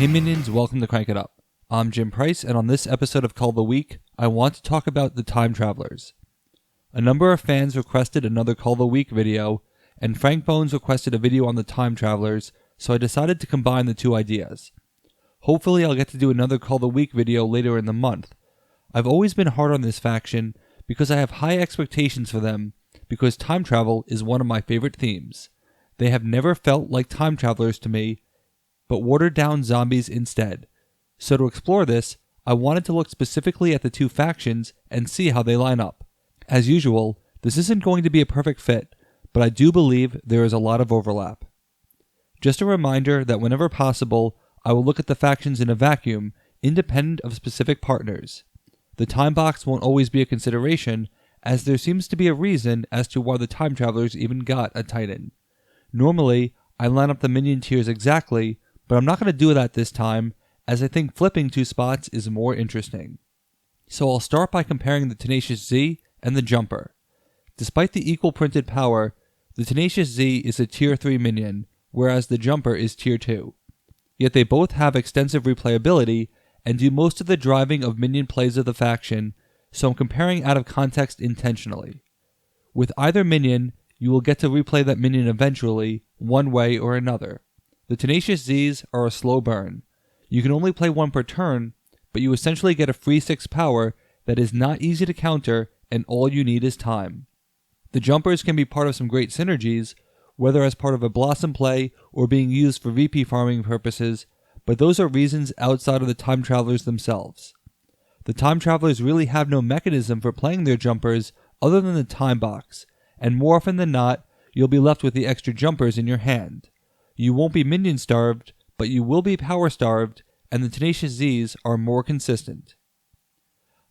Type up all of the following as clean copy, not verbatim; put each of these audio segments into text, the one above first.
Hey minions, welcome to Crank It Up. I'm Jim Price, and on this episode of Cull the Week, I want to talk about the Time Travelers. A number of fans requested another Cull the Week video, and Frank Bones requested a video on the Time Travelers, so I decided to combine the two ideas. Hopefully I'll get to do another Cull the Week video later in the month. I've always been hard on this faction because I have high expectations for them, because time travel is one of my favorite themes. They have never felt like time travelers to me, but watered down zombies instead. So to explore this, I wanted to look specifically at the two factions and see how they line up. As usual, this isn't going to be a perfect fit, but I do believe there is a lot of overlap. Just a reminder that whenever possible, I will look at the factions in a vacuum, independent of specific partners. The time box won't always be a consideration, as there seems to be a reason as to why the time travelers even got a Titan. Normally, I line up the minion tiers exactly, but I'm not going to do that this time, as I think flipping two spots is more interesting. So I'll start by comparing the Tenacious Z and the Jumper. Despite the equal printed power, the Tenacious Z is a tier 3 minion, whereas the Jumper is tier 2. Yet they both have extensive replayability and do most of the driving of minion plays of the faction, so I'm comparing out of context intentionally. With either minion, you will get to replay that minion eventually, one way or another. The Tenacious Zs are a slow burn. You can only play one per turn, but you essentially get a free 6 power that is not easy to counter, and all you need is time. The Jumpers can be part of some great synergies, whether as part of a Blossom play or being used for VP farming purposes, but those are reasons outside of the Time Travelers themselves. The Time Travelers really have no mechanism for playing their Jumpers other than the Time Box, and more often than not, you'll be left with the extra Jumpers in your hand. You won't be minion starved, but you will be power starved, and the Tenacious Zs are more consistent.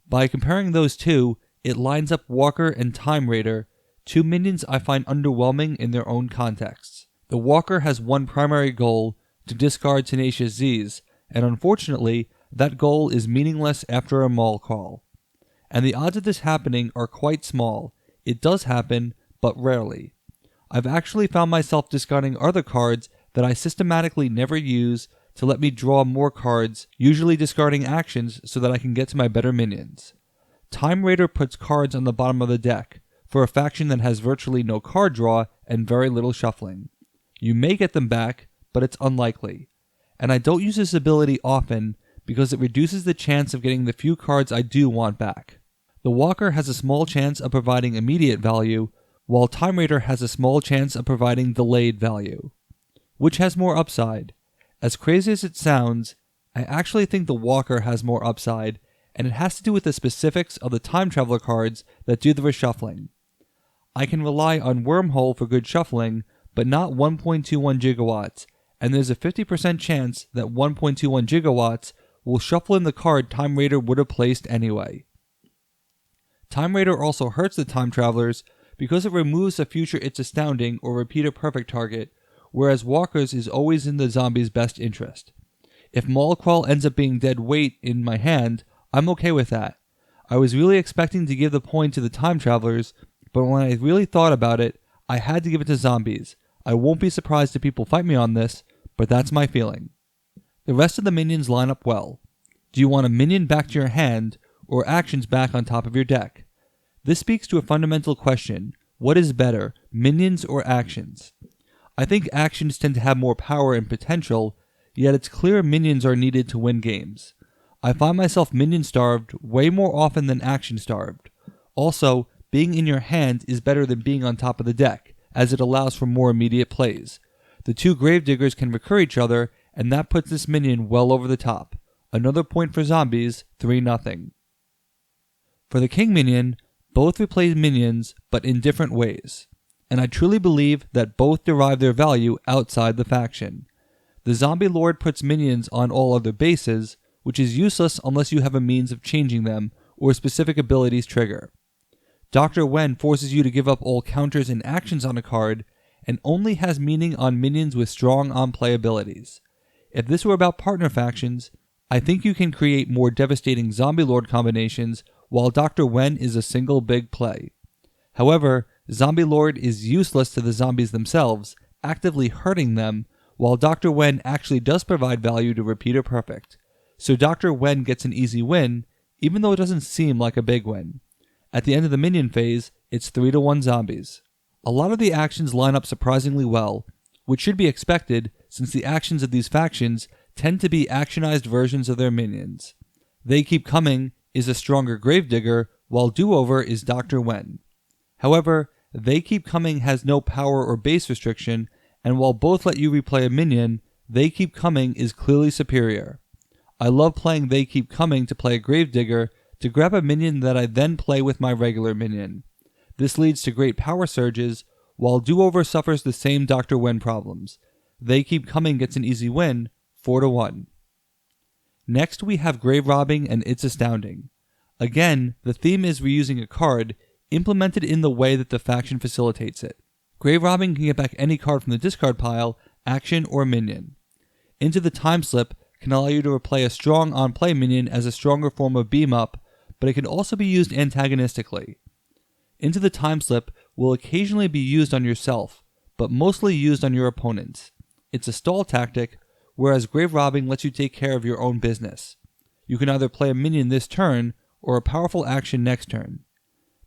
By comparing those two, it lines up Walker and Time Raider, two minions I find underwhelming in their own contexts. The Walker has one primary goal, to discard Tenacious Zs, and unfortunately, that goal is meaningless after a Maul call. And the odds of this happening are quite small. It does happen, but rarely. I've actually found myself discarding other cards that I systematically never use to let me draw more cards, usually discarding actions so that I can get to my better minions. Time Raider puts cards on the bottom of the deck, for a faction that has virtually no card draw and very little shuffling. You may get them back, but it's unlikely. And I don't use this ability often because it reduces the chance of getting the few cards I do want back. The Walker has a small chance of providing immediate value, while Time Raider has a small chance of providing delayed value. Which has more upside? As crazy as it sounds, I actually think the Walker has more upside, and it has to do with the specifics of the Time Traveler cards that do the reshuffling. I can rely on Wormhole for good shuffling, but not 1.21 gigawatts, and there's a 50% chance that 1.21 gigawatts will shuffle in the card Time Raider would have placed anyway. Time Raider also hurts the Time Travelers because it removes a future It's Astounding or Repeat a Perfect target, whereas Walker's is always in the zombie's best interest. If Maul Quell ends up being dead weight in my hand, I'm okay with that. I was really expecting to give the point to the Time Travelers, but when I really thought about it, I had to give it to zombies. I won't be surprised if people fight me on this, but that's my feeling. The rest of the minions line up well. Do you want a minion back to your hand, or actions back on top of your deck? This speaks to a fundamental question. What is better, minions or actions? I think actions tend to have more power and potential, yet it's clear minions are needed to win games. I find myself minion starved way more often than action starved. Also, being in your hand is better than being on top of the deck, as it allows for more immediate plays. The two Gravediggers can recur each other, and that puts this minion well over the top. Another point for zombies, 3-0. For the King minion, both replace minions, but in different ways. And I truly believe that both derive their value outside the faction. The Zombie Lord puts minions on all other bases, which is useless unless you have a means of changing them, or specific abilities trigger. Dr. Wen forces you to give up all counters and actions on a card, and only has meaning on minions with strong on-play abilities. If this were about partner factions, I think you can create more devastating Zombie Lord combinations while Dr. Wen is a single big play. However, Zombie Lord is useless to the zombies themselves, actively hurting them, while Dr. Wen actually does provide value to Repeater Perfect. So Dr. Wen gets an easy win, even though it doesn't seem like a big win. At the end of the minion phase, it's 3-1 zombies. A lot of the actions line up surprisingly well, which should be expected since the actions of these factions tend to be actionized versions of their minions. They Keep Coming is a stronger Gravedigger, while Do-Over is Dr. Wen. However, They Keep Coming has no power or base restriction, and while both let you replay a minion, They Keep Coming is clearly superior. I love playing They Keep Coming to play a Gravedigger to grab a minion that I then play with my regular minion. This leads to great power surges, while Do-Over suffers the same Dr. Wen problems. They Keep Coming gets an easy win, 4-1. Next we have Grave Robbing, and it's astounding. Again, the theme is reusing a card, implemented in the way that the faction facilitates it. Grave Robbing can get back any card from the discard pile, action, or minion. Into the Time Slip can allow you to replay a strong on-play minion as a stronger form of beam up, but it can also be used antagonistically. Into the Time Slip will occasionally be used on yourself, but mostly used on your opponents. It's a stall tactic, whereas Grave Robbing lets you take care of your own business. You can either play a minion this turn, or a powerful action next turn.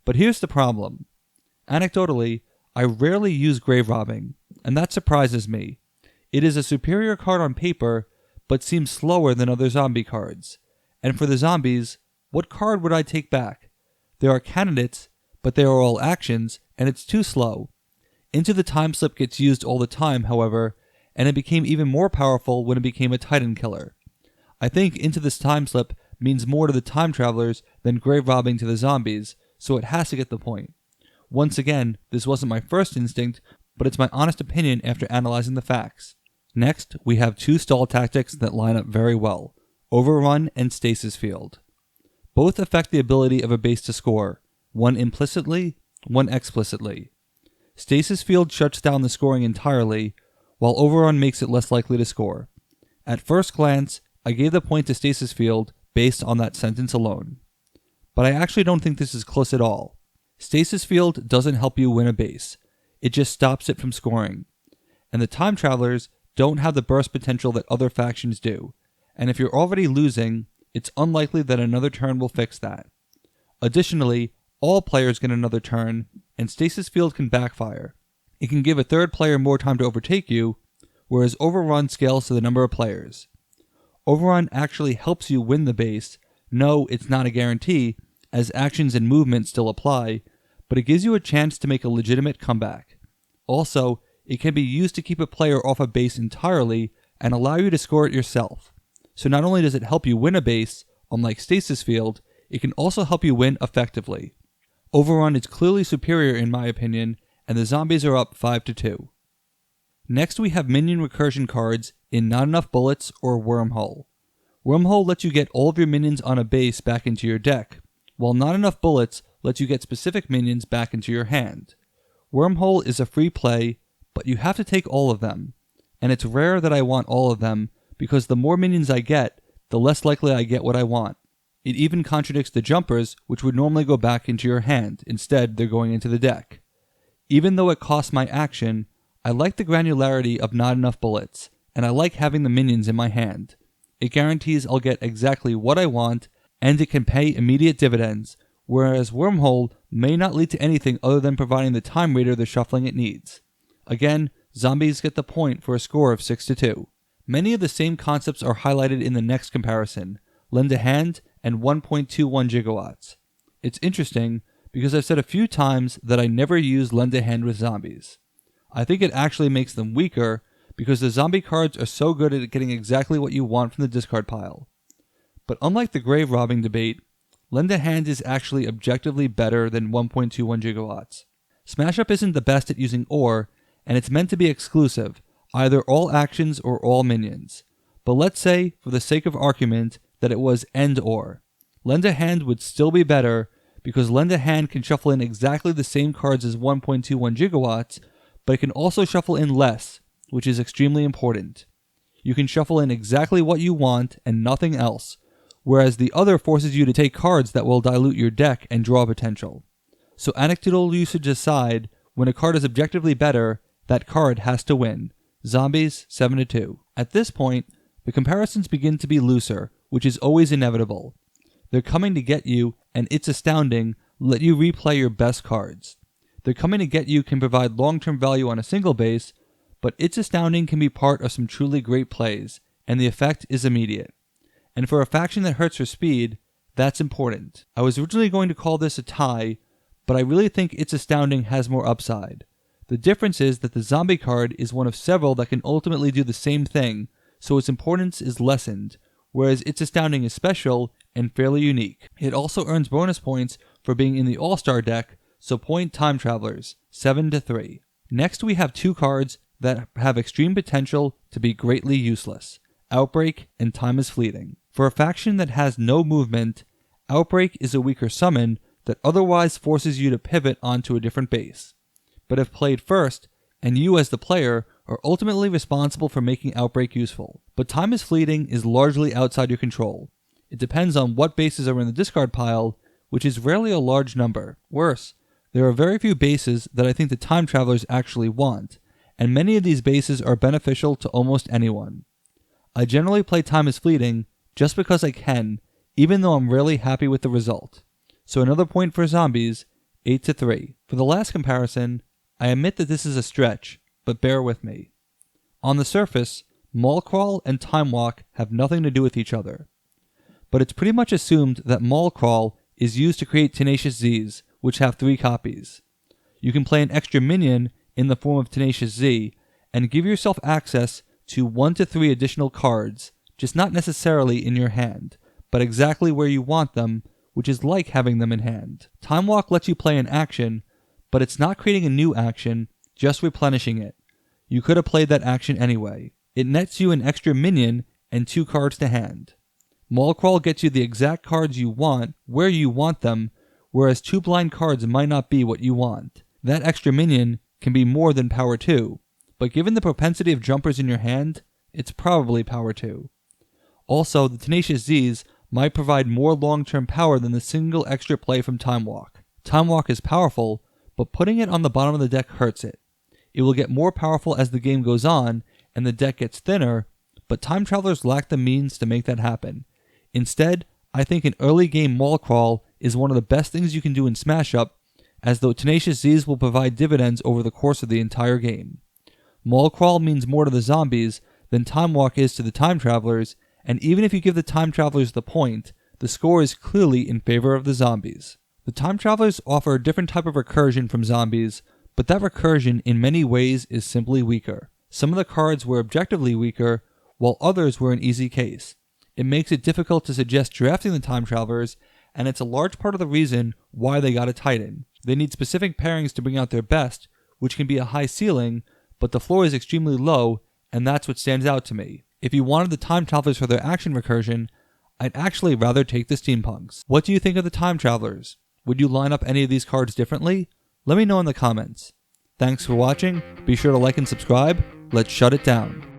But here's the problem. Anecdotally, I rarely use Grave Robbing, and that surprises me. It is a superior card on paper, but seems slower than other zombie cards. And for the zombies, what card would I take back? There are candidates, but they are all actions, and it's too slow. Into the Time Slip gets used all the time, however, and it became even more powerful when it became a Titan killer. I think Into this Time Slip means more to the Time Travelers than Grave Robbing to the zombies, so it has to get the point. Once again, this wasn't my first instinct, but it's my honest opinion after analyzing the facts. Next, we have two stall tactics that line up very well, Overrun and Stasis Field. Both affect the ability of a base to score, one implicitly, one explicitly. Stasis Field shuts down the scoring entirely, while Overrun makes it less likely to score. At first glance, I gave the point to Stasis Field based on that sentence alone. But I actually don't think this is close at all. Stasis Field doesn't help you win a base, it just stops it from scoring. And the Time Travelers don't have the burst potential that other factions do, and if you're already losing, it's unlikely that another turn will fix that. Additionally, all players get another turn, and Stasis Field can backfire. It can give a third player more time to overtake you, whereas Overrun scales to the number of players. Overrun actually helps you win the base. No, it's not a guarantee, as actions and movement still apply, but it gives you a chance to make a legitimate comeback. Also, it can be used to keep a player off a base entirely and allow you to score it yourself. So not only does it help you win a base, unlike Stasis Field, it can also help you win effectively. Overrun is clearly superior in my opinion, and the zombies are up 5-2. Next we have Minion Recursion cards in Not Enough Bullets or Wormhole. Wormhole lets you get all of your minions on a base back into your deck, while Not Enough Bullets lets you get specific minions back into your hand. Wormhole is a free play, but you have to take all of them, and it's rare that I want all of them, because the more minions I get, the less likely I get what I want. It even contradicts the jumpers, which would normally go back into your hand. Instead, they're going into the deck. Even though it costs my action, I like the granularity of Not Enough Bullets, and I like having the minions in my hand. It guarantees I'll get exactly what I want, and it can pay immediate dividends, whereas Wormhole may not lead to anything other than providing the Time Raider the shuffling it needs. Again, zombies get the point for a score of 6-2. Many of the same concepts are highlighted in the next comparison, Lend a Hand and 1.21 gigawatts. It's interesting because I've said a few times that I never use Lend a Hand with zombies. I think it actually makes them weaker because the zombie cards are so good at getting exactly what you want from the discard pile. But unlike the Grave Robbing debate, Lend a Hand is actually objectively better than 1.21 gigawatts. Smash Up isn't the best at using OR, and it's meant to be exclusive, either all actions or all minions. But let's say, for the sake of argument, that it was and OR. Lend a Hand would still be better, because Lend a Hand can shuffle in exactly the same cards as 1.21 gigawatts, but it can also shuffle in less, which is extremely important. You can shuffle in exactly what you want and nothing else, whereas the other forces you to take cards that will dilute your deck and draw potential. So anecdotal usage aside, when a card is objectively better, that card has to win. zombies 7-2. At this point, the comparisons begin to be looser, which is always inevitable. They're coming to get you, and It's Astounding let you replay your best cards. They're Coming to Get You can provide long-term value on a single base, but It's Astounding can be part of some truly great plays, and the effect is immediate. And for a faction that hurts for speed, that's important. I was originally going to call this a tie, but I really think It's Astounding has more upside. The difference is that the zombie card is one of several that can ultimately do the same thing, so its importance is lessened, whereas It's Astounding is special and fairly unique. It also earns bonus points for being in the All-Star deck, so point Time Travelers, 7-3. Next we have two cards that have extreme potential to be greatly useless, Outbreak and Time is Fleeting. For a faction that has no movement, Outbreak is a weaker summon that otherwise forces you to pivot onto a different base. But if played first, and you as the player are ultimately responsible for making Outbreak useful. But Time is Fleeting is largely outside your control. It depends on what bases are in the discard pile, which is rarely a large number. Worse, there are very few bases that I think the Time Travelers actually want, and many of these bases are beneficial to almost anyone. I generally play Time is Fleeting just because I can, even though I'm rarely happy with the result. So another point for zombies, 8-3. For the last comparison, I admit that this is a stretch, but bear with me. On the surface, Mall Crawl and Time Walk have nothing to do with each other. But it's pretty much assumed that Mall Crawl is used to create Tenacious Z's, which have 3 copies. You can play an extra minion in the form of Tenacious Z, and give yourself access to 1 to 3 additional cards, just not necessarily in your hand, but exactly where you want them, which is like having them in hand. Time Walk lets you play an action, but it's not creating a new action, just replenishing it. You could have played that action anyway. It nets you an extra minion and 2 cards to hand. Mall Crawl gets you the exact cards you want, where you want them, whereas 2 blind cards might not be what you want. That extra minion can be more than power 2, but given the propensity of jumpers in your hand, it's probably power 2. Also, the Tenacious Z's might provide more long-term power than the single extra play from Time Walk. Time Walk is powerful, but putting it on the bottom of the deck hurts it. It will get more powerful as the game goes on, and the deck gets thinner, but Time Travelers lack the means to make that happen. Instead, I think an early game Mall Crawl is one of the best things you can do in Smash Up, as though Tenacious Z's will provide dividends over the course of the entire game. Mall Crawl means more to the zombies than Time Walk is to the Time Travelers, and even if you give the Time Travelers the point, the score is clearly in favor of the zombies. The Time Travelers offer a different type of recursion from zombies, but that recursion in many ways is simply weaker. Some of the cards were objectively weaker, while others were an easy case. It makes it difficult to suggest drafting the Time Travelers, and it's a large part of the reason why they got a Titan. They need specific pairings to bring out their best, which can be a high ceiling, but the floor is extremely low, and that's what stands out to me. If you wanted the Time Travelers for their action recursion, I'd actually rather take the Steampunks. What do you think of the Time Travelers? Would you line up any of these cards differently? Let me know in the comments. Thanks for watching, be sure to like and subscribe, let's shut it down.